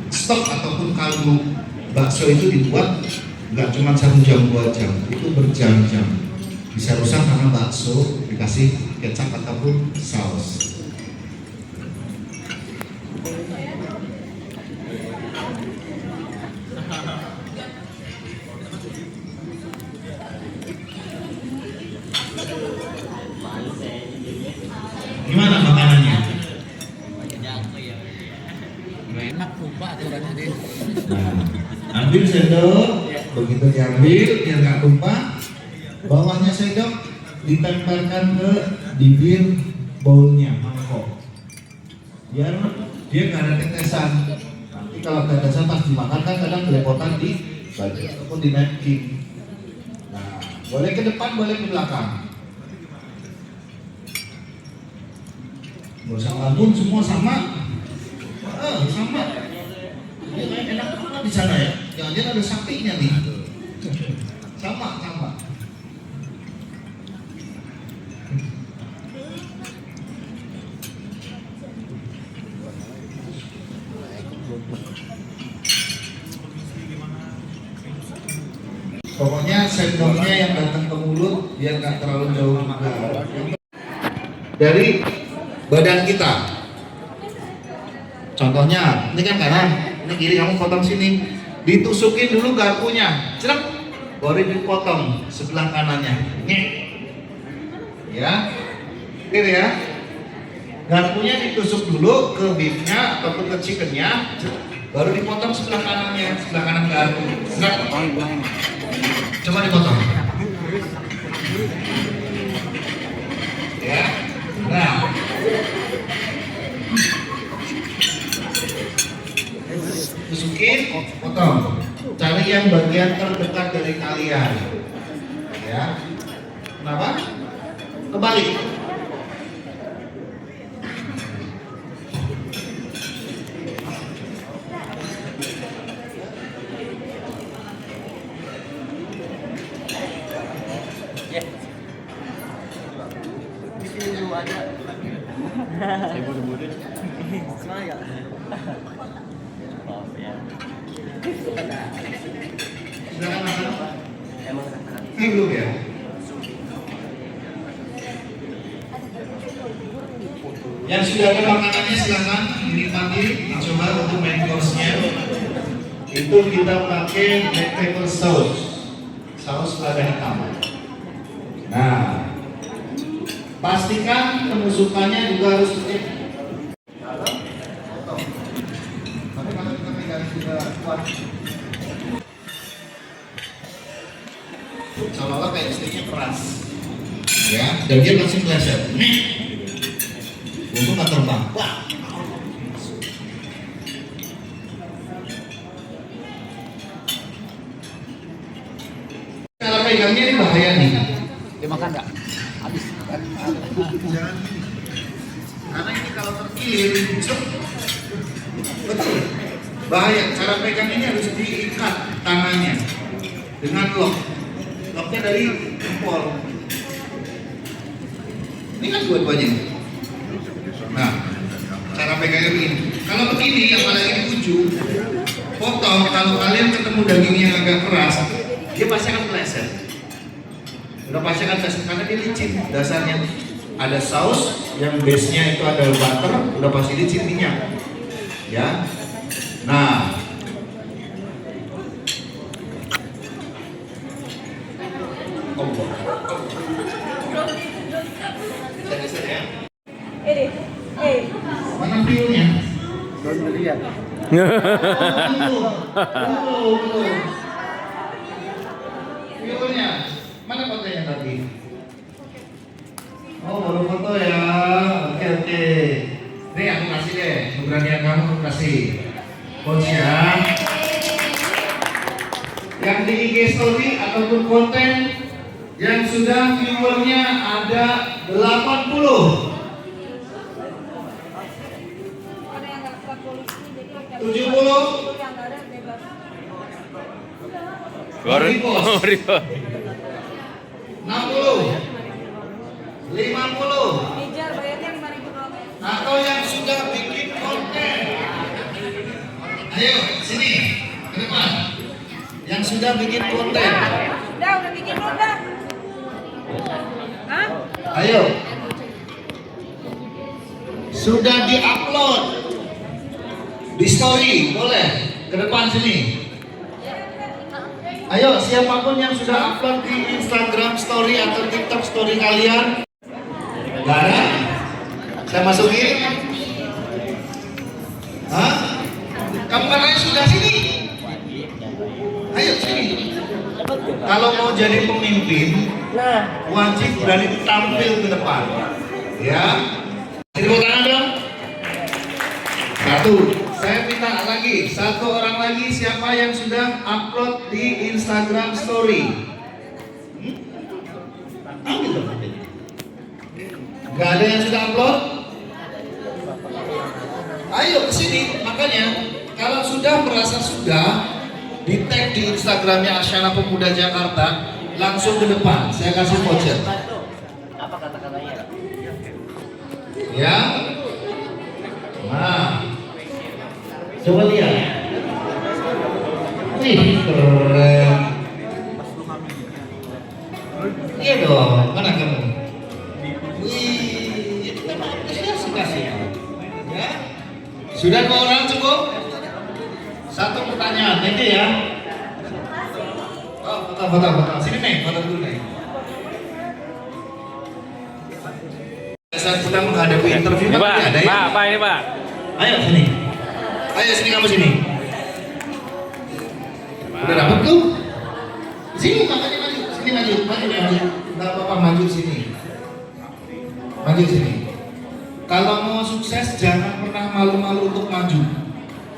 stok ataupun kaldu bakso itu dibuat nggak cuma 1 jam 2 jam, itu berjam-jam. Bisa rusak karena bakso dikasih kecap ataupun saus. Gimana makanannya? Enak lupa aturannya deh. Nah, ambil sendok, begitu diambil biar nggak tumpah. Bawahnya sendok ditempelkan ke bibir bowlnya, mangkok. Biar dia nggak ada tetesan. Nanti kalau tetesan pas dimakan kan kadang belepotan di baju ataupun di napkin. Nah, boleh ke depan, boleh ke belakang. Gak usah ngabun, semua sama. Sama. Dia kayak enak banget di sana ya. Jangan-jangan ada sapinya nih. Sama. Pokoknya sendoknya yang datang ke mulut biar nggak terlalu jauh juga. Dari badan kita. Contohnya, ini kan kanan, ini kiri, kamu potong sini. Ditusukin dulu garpunya, cerek, baru dipotong sebelah kanannya. Nyek. Ya, gitu ya. Garpunya ditusuk dulu ke beefnya ataupun ke chickennya, Baru dipotong sebelah kanannya, sebelah kanan garpu. Coba dipotong. Ya. Nah. Tusukin, potong. Cari yang bagian terdekat dari kalian. Ya. Kenapa? Kebalik. Silakan makan. Belum ya? Yang sudah ada makanannya silakan dinikmati, dicoba untuk main course-nya. Itu kita pakai vegetable sauce, saus lada hitam. Nah, pastikan penusukannya juga harus kecil. Tapi kalau kita pegang sudah kuat, seolah-olah kayak istrinya keras, ya, dan dia langsung meleset. Untung nggak terbang. Wah. Cara pegangnya ini bahaya nih. Dimakan nggak? Habis. Jangan. Karena ini kalau terkilir, betul. Bahaya. Cara pegang ini harus diikat tangannya dengan lock. Locknya dari jempol. Ini kan dua-duanya. Nah, cara pegangnya begini. Kalau begini, apalagi di ujung, potong. Kalau kalian ketemu dagingnya yang agak keras, dia pasti akan meleset. Udah pasti akan meleset karena dia licin. Dasarnya ada saus yang base-nya itu ada butter, udah pasti licin minyak. Ya. Nah, mana view-nya? Belum lihat. View-nya, mana fotonya tadi? Oh, baru foto ya. Oke. Nih aku kasih deh, keberanian kamu aku kasih. Coach ya. Yang di IG story ataupun konten yang sudah viewernya ada 80. 70. Goreng. 60. 50. Atau yang sudah bikin konten. Ayo sini ke depan. Yang sudah bikin konten. Udah bikin udah. Hah? Ayo. Sudah di-upload di story, boleh ke depan sini. Ayo, siapapun yang sudah upload di Instagram story atau TikTok story kalian. Gak ada? Saya masukin? Hah? Kamu katanya sudah sini? Ayo sini. Kalau mau jadi pemimpin, wajib berani tampil ke depan. Ya. Tepuk tangan dong. Satu. Saya minta lagi, satu orang lagi siapa yang sudah upload di Instagram story? Ambil dong. Gak ada yang sudah upload? Ayo ke sini. Makanya kalau sudah merasa sudah di tag di Instagramnya Asyana Pemuda Jakarta, langsung ke depan. Saya kasih voucher. Apa kata-katanya? Ya. Nah. Coba lihat. Wih, keren. Iya dong, mana kamu? Wih, itu kan apresiasi ya. Sudah 2 orang cukup? Satu pertanyaan, nanti ya. Oh, foto. Sini nih, foto dulu nih. Saat kita menghadapi interview Ini, kan Pak. ada ya? Pak, ini Pak. Ayo sini. Ayo sini kamu sini. Udah dapat tuh? Sini makanya maju, sini maju. Nggak apa-apa maju sini. Maju sini. Kalau mau sukses jangan pernah malu-malu untuk maju.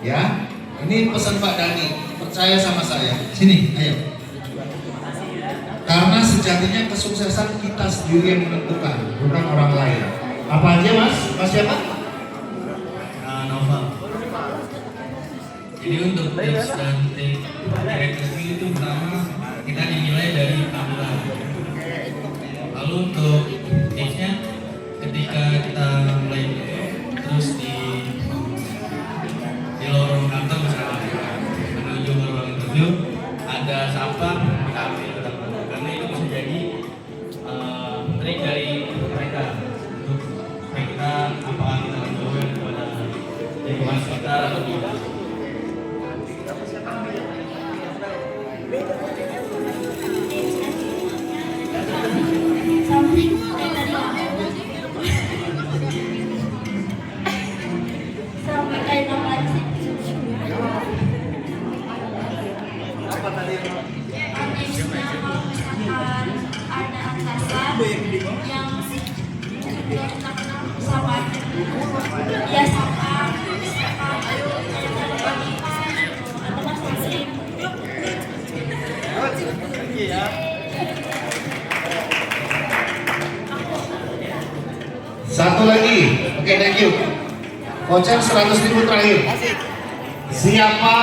Ya. Ini pesan Pak Dani. Percaya sama saya. Sini, ayo. Karena sejatinya kesuksesan kita sendiri yang menentukan, bukan orang lain. Apa aja Mas? Mas siapa? Nova. Jadi untuk tips dan trik itu pertama kita dinilai dari tampilan. Lalu untuk tipsnya ketika kita mulai terus di lorong kantor misalnya menuju ke ruang interview ada sapa kita ambil ke depan karena itu bisa jadi trik dari mereka untuk supaya kita apakah kita menjawab kepada lingkungan sekitar atau tidak. Satu lagi, oke, thank you. Voucher 100.000 terakhir. Siapa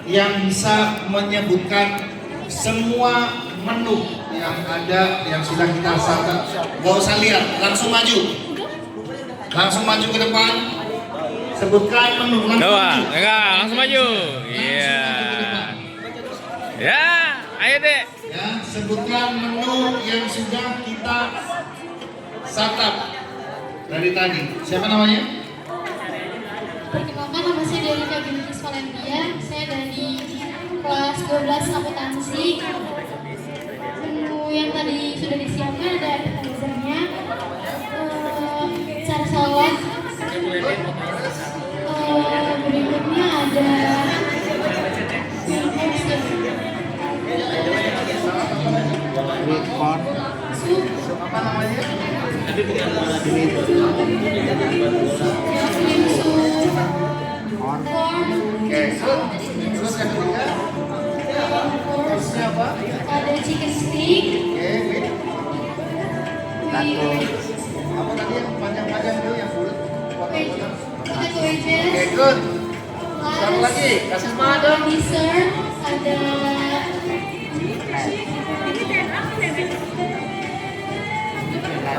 yang bisa menyebutkan semua menu yang ada yang sudah kita santap? Gak usah lihat, langsung maju. Langsung maju ke depan. Sebutkan menu. Langsung maju. Iya. Ya, ayo deh. Ya, sebutkan menu yang sudah kita santap dari tadi. Siapa namanya? Perkenalkan, nama saya Delika Gintis Valentia. Saya dari kelas 12 akuntansi. Menu yang tadi sudah disiapkan ada appetizer-nya, cara salad. Berikutnya ada sup. Apa namanya? Oke, terus yang ketiga apa? Ada chicken stick. Apa tadi yang panjang-panjang itu yang bulat? Potato wedges. Oke, good. Satu lagi, kasih semangat dong. Dessert ada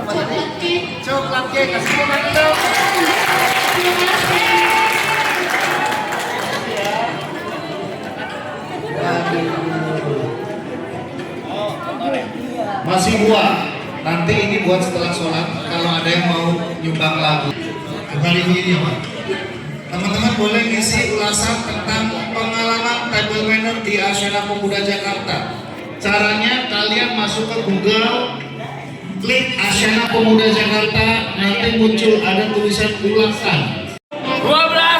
coklat cake. Coklat cake, kasih semangat dong. Terima kasih. Masih buat. Nanti ini buat setelah sholat. Kalau ada yang mau nyumbang lagu. Kembali begini ya Pak. Teman-teman boleh ngisi ulasan tentang pengalaman table manner di Asyana Pemuda Jakarta. Caranya kalian masuk ke Google, klik Asyana Pemuda Jakarta, nanti muncul ada tulisan ulasan. 12.